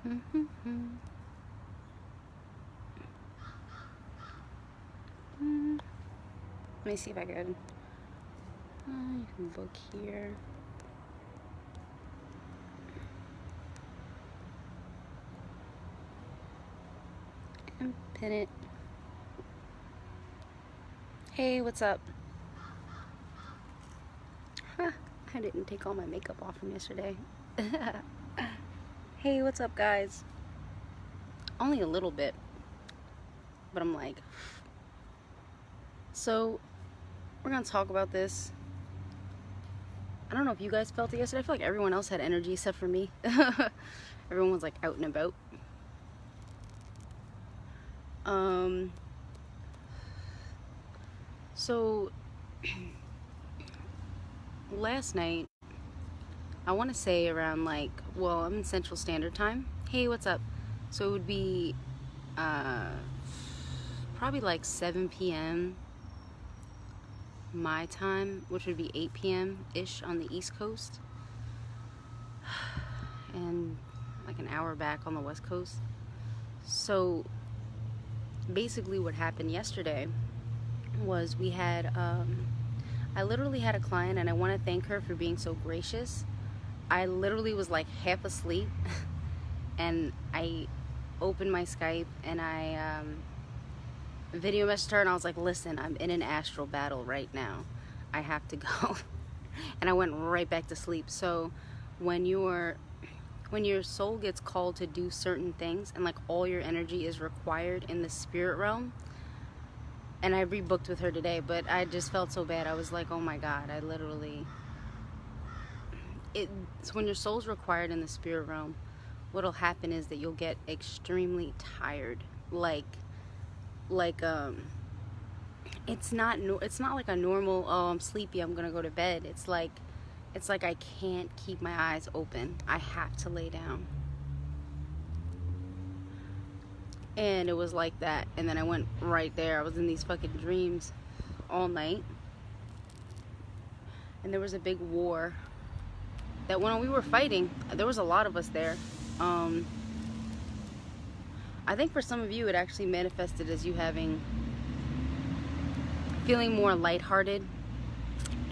Let me see if I could. You can book here. And pin it. Hey, what's up? Huh, I didn't take all my makeup off from yesterday. Hey, what's up, guys? Only a little bit. But I'm like... So, we're gonna talk about this. I don't know if you guys felt it yesterday. I feel like everyone else had energy except for me. Everyone was like out and about. So last night, I want to say around like, well, I'm in Central Standard Time. Hey, what's up? So it would be probably like 7 p.m. my time, which would be 8 p.m.-ish on the East Coast. And like an hour back on the West Coast. So basically what happened yesterday was we had, I literally had a client, and I want to thank her for being so gracious. I literally was like half asleep and I opened my Skype and I video messaged her and I was like, listen, I'm in an astral battle right now. I have to go. And I went right back to sleep. So when your soul gets called to do certain things and like all your energy is required in the spirit realm, and I rebooked with her today, but I just felt so bad. I was like, oh my God, I literally... So when your soul's required in the spirit realm, what'll happen is that you'll get extremely tired. It's not like a normal, oh, I'm sleepy, I'm gonna go to bed. It's like I can't keep my eyes open. I have to lay down. And it was like that. And then I went right there. I was in these fucking dreams all night. And there was a big war that when we were fighting, there was a lot of us there. I think for some of you, it actually manifested as you feeling more lighthearted,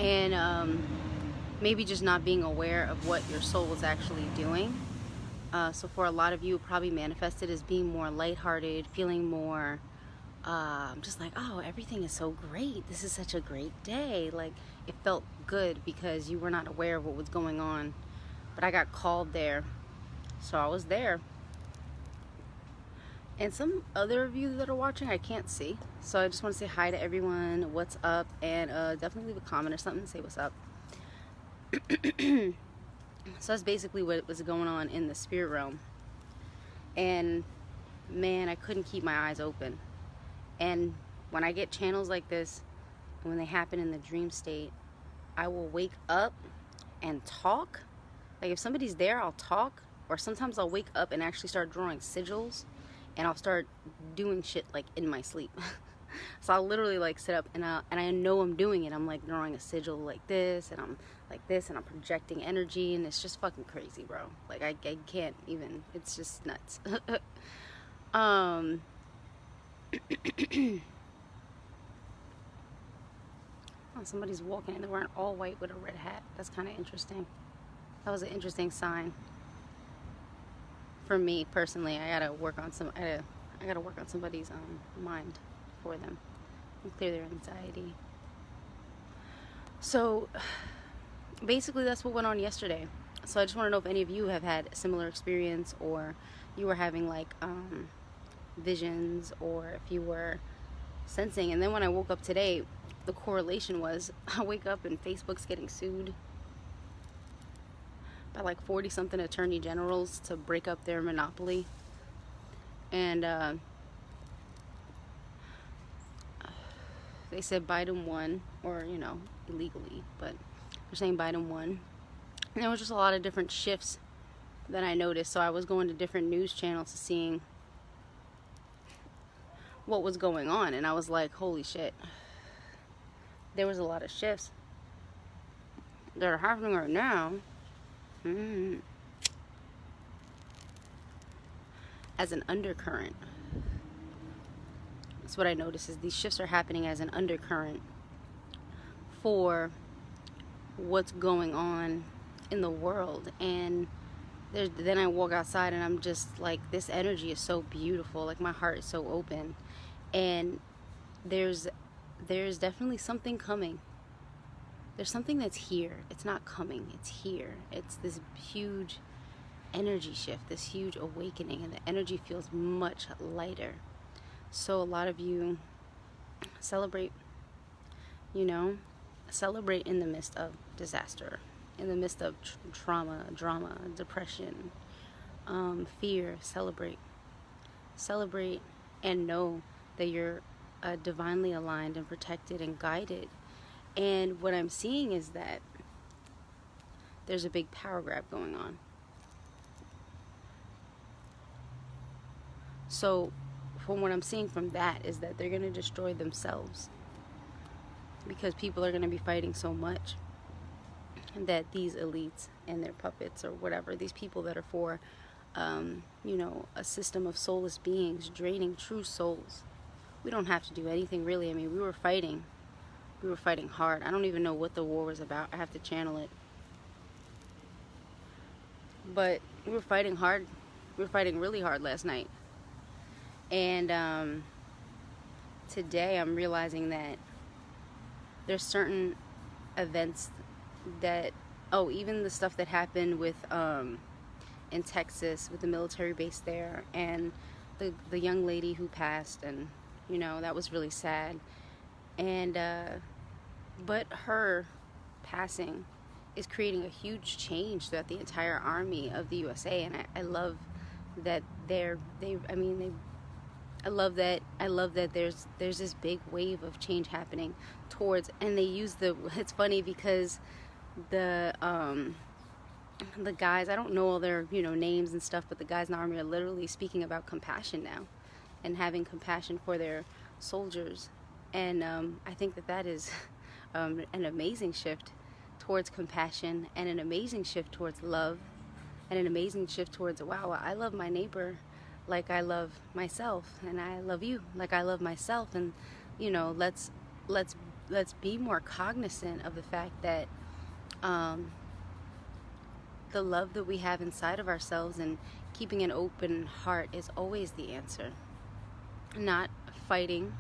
and maybe just not being aware of what your soul was actually doing. So for a lot of you, it probably manifested as being more lighthearted, feeling more just like, oh, everything is so great. This is such a great day. Like, it felt good because you were not aware of what was going on. But I got called there, so I was there. And some other of you that are watching, I can't see. So I just want to say hi to everyone. What's up? And definitely leave a comment or something. Say what's up. So that's basically what was going on in the spirit realm. And man, I couldn't keep my eyes open. And when I get channels like this, and when they happen in the dream state, I will wake up and talk. Like if somebody's there, I'll talk. Or sometimes I'll wake up and actually start drawing sigils, and I'll start doing shit like in my sleep. So I'll literally like sit up and I know I'm doing it. I'm like drawing a sigil like this, and I'm like this, and I'm projecting energy, and it's just fucking crazy, bro. Like I can't even, it's just nuts. Oh, somebody's walking and they're wearing all white with a red hat. That's kind of interesting. That was an interesting sign. For me personally, I gotta work on I gotta work on somebody's mind for them and clear their anxiety. So basically that's what went on yesterday. So I just want to know if any of you have had a similar experience, or you were having like visions, or if you were sensing. And then when I woke up today, the correlation was I wake up and Facebook's getting sued by like 40 something attorney generals to break up their monopoly. And they said Biden won, or you know, illegally, but they're saying Biden won. And there was just a lot of different shifts that I noticed. So I was going to different news channels to seeing what was going on, and I was like, holy shit, there was a lot of shifts that are happening right now. as an undercurrent. That's what I notice, is these shifts are happening as an undercurrent for what's going on in the world. And then I walk outside and I'm just like, this energy is so beautiful. Like, my heart is so open, and there's definitely something coming. There's something that's here. It's not coming, it's here. It's this huge energy shift, this huge awakening, and the energy feels much lighter. So a lot of you celebrate, celebrate in the midst of disaster, in the midst of trauma, drama, depression, fear. Celebrate, and know that you're divinely aligned and protected and guided. And what I'm seeing is that there's a big power grab going on. So from what I'm seeing from that is that they're going to destroy themselves, because people are going to be fighting so much that these elites and their puppets, or whatever, these people that are for a system of soulless beings draining true souls. We don't have to do anything, really. I mean, we were fighting hard. I don't even know what the war was about. I have to channel it. But we were fighting hard. We were fighting really hard last night. And today I'm realizing that there's certain events that, even the stuff that happened with in Texas with the military base there, and the young lady who passed, and that was really sad. And but her passing is creating a huge change throughout the entire army of the USA, and I love that I love that there's this big wave of change happening towards, and they use it's funny because the guys, I don't know all their names and stuff, but the guys in the army are literally speaking about compassion now, and having compassion for their soldiers. And I think that is an amazing shift towards compassion, and an amazing shift towards love, and an amazing shift towards, wow, I love my neighbor like I love myself, and I love you like I love myself. And let's be more cognizant of the fact that the love that we have inside of ourselves and keeping an open heart is always the answer. Not fighting.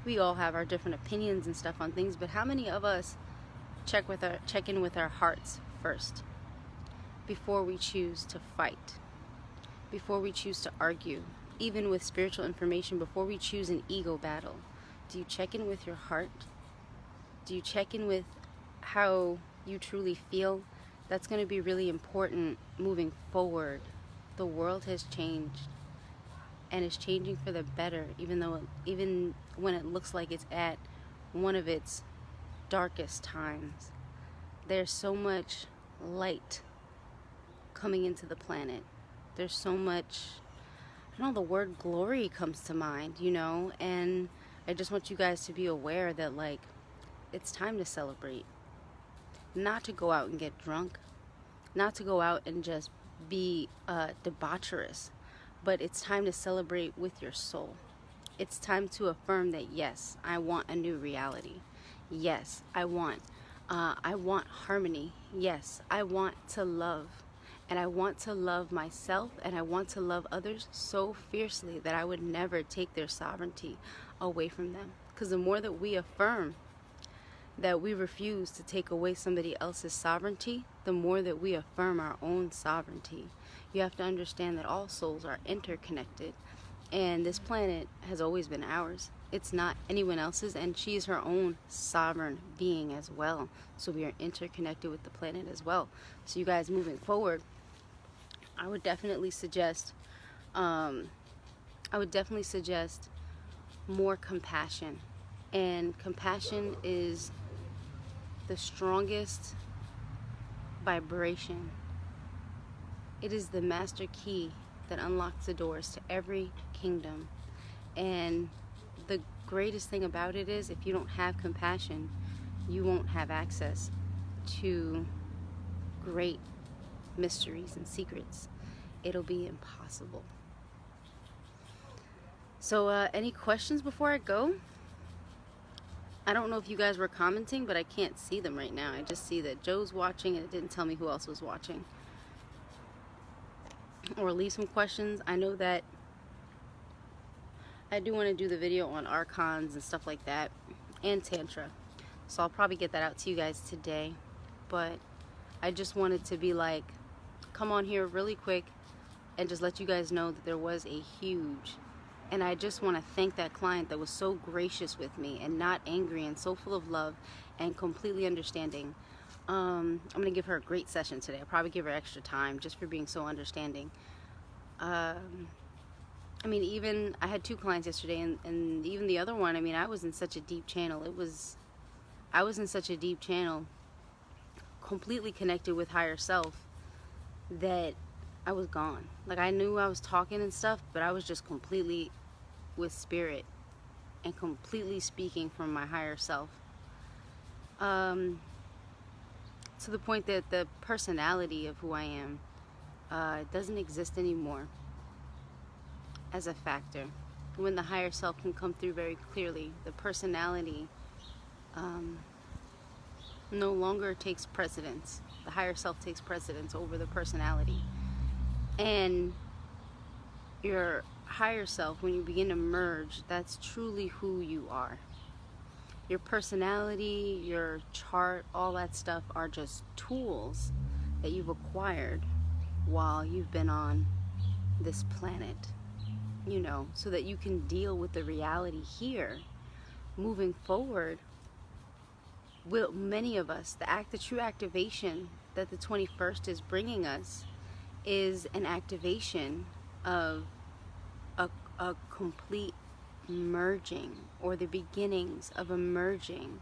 We all have our different opinions and stuff on things, but how many of us check in with our hearts first before we choose to fight, before we choose to argue, even with spiritual information, before we choose an ego battle? Do you check in with your heart? Do you check in with how you truly feel? That's going to be really important moving forward. The world has changed, and it's changing for the better, even when it looks like it's at one of its darkest times. There's so much light coming into the planet. There's so much, the word glory comes to mind, and I just want you guys to be aware that, it's time to celebrate. Not to go out and get drunk, not to go out and just be debaucherous, but it's time to celebrate with your soul. It's time to affirm that, yes, I want a new reality. Yes, I want harmony. Yes, I want to love. And I want to love myself, and I want to love others so fiercely that I would never take their sovereignty away from them. Because the more that we affirm that we refuse to take away somebody else's sovereignty, the more that we affirm our own sovereignty. You have to understand that all souls are interconnected, and this planet has always been ours. It's not anyone else's, and she is her own sovereign being as well. So we are interconnected with the planet as well. So you guys, moving forward, I would definitely suggest more compassion. And compassion is the strongest vibration. It is the master key that unlocks the doors to every kingdom. And the greatest thing about it is, if you don't have compassion, you won't have access to great mysteries and secrets. It'll be impossible. So any questions before I go? I don't know if you guys were commenting, but I can't see them right now. I just see that Joe's watching and it didn't tell me who else was watching. Or leave some questions. I know that I do want to do the video on archons and stuff like that, and tantra, so I'll probably get that out to you guys today. But I just wanted to be like, come on here really quick and just let you guys know that there was a huge, and I just want to thank that client that was so gracious with me and not angry and so full of love and completely understanding. I'm gonna give her a great session today. I'll probably give her extra time just for being so understanding. I mean, even I had 2 clients yesterday, and even the other one, I mean, I was in such a deep channel. I was in such a deep channel, completely connected with higher self, that I was gone. Like, I knew I was talking and stuff, but I was just completely with spirit and completely speaking from my higher self. To the point that the personality of who I am doesn't exist anymore as a factor. When the higher self can come through very clearly, the personality no longer takes precedence. The higher self takes precedence over the personality. And your higher self, when you begin to merge, that's truly who you are. Your personality, your chart, all that stuff are just tools that you've acquired while you've been on this planet, you know, so that you can deal with the reality here. Moving forward, many of us, the true activation that the 21st is bringing us is an activation of a complete merging, or the beginnings of a merging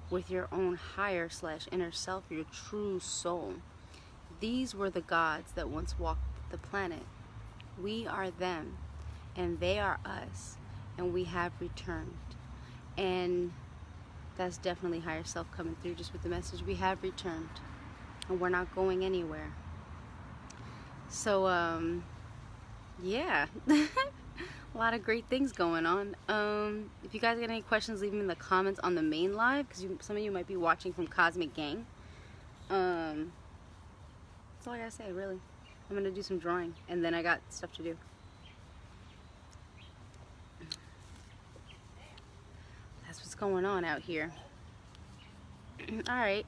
with your own higher / inner self, your true soul. These were the gods that once walked the planet. We are them, and they are us, and we have returned. And that's definitely higher self coming through just with the message. We have returned, and we're not going anywhere. So yeah. A lot of great things going on. If you guys got any questions, leave them in the comments on the main live, because some of you might be watching from Cosmic Gang. That's all I gotta say, really. I'm gonna do some drawing, and then I got stuff to do. That's what's going on out here. Alright,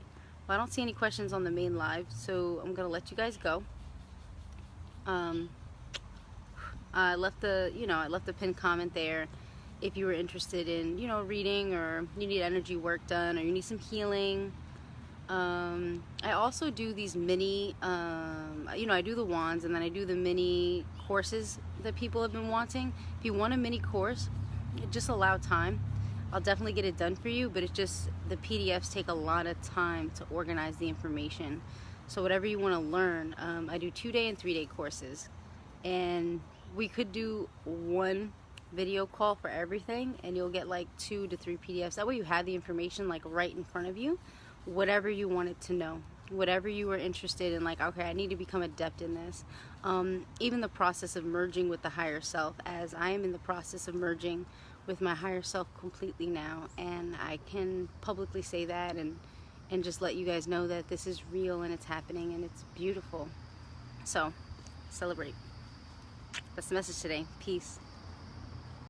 well, I don't see any questions on the main live, so I'm gonna let you guys go. I left the pinned comment there if you were interested in, you know, reading, or you need energy work done, or you need some healing. I also do these mini, you know, I do the wands, and then I do the mini courses that people have been wanting. If you want a mini course, just allow time. I'll definitely get it done for you, but it's just the PDFs take a lot of time to organize the information. So whatever you want to learn, I do 2-day and 3-day courses, and we could do one video call for everything, and you'll get like 2 to 3 PDFs. That way you have the information like right in front of you, whatever you wanted to know, whatever you were interested in, like, okay, I need to become adept in this. Even the process of merging with the higher self, as I am in the process of merging with my higher self completely now, and I can publicly say that and just let you guys know that this is real and it's happening and it's beautiful. So celebrate. That's the message today. Peace.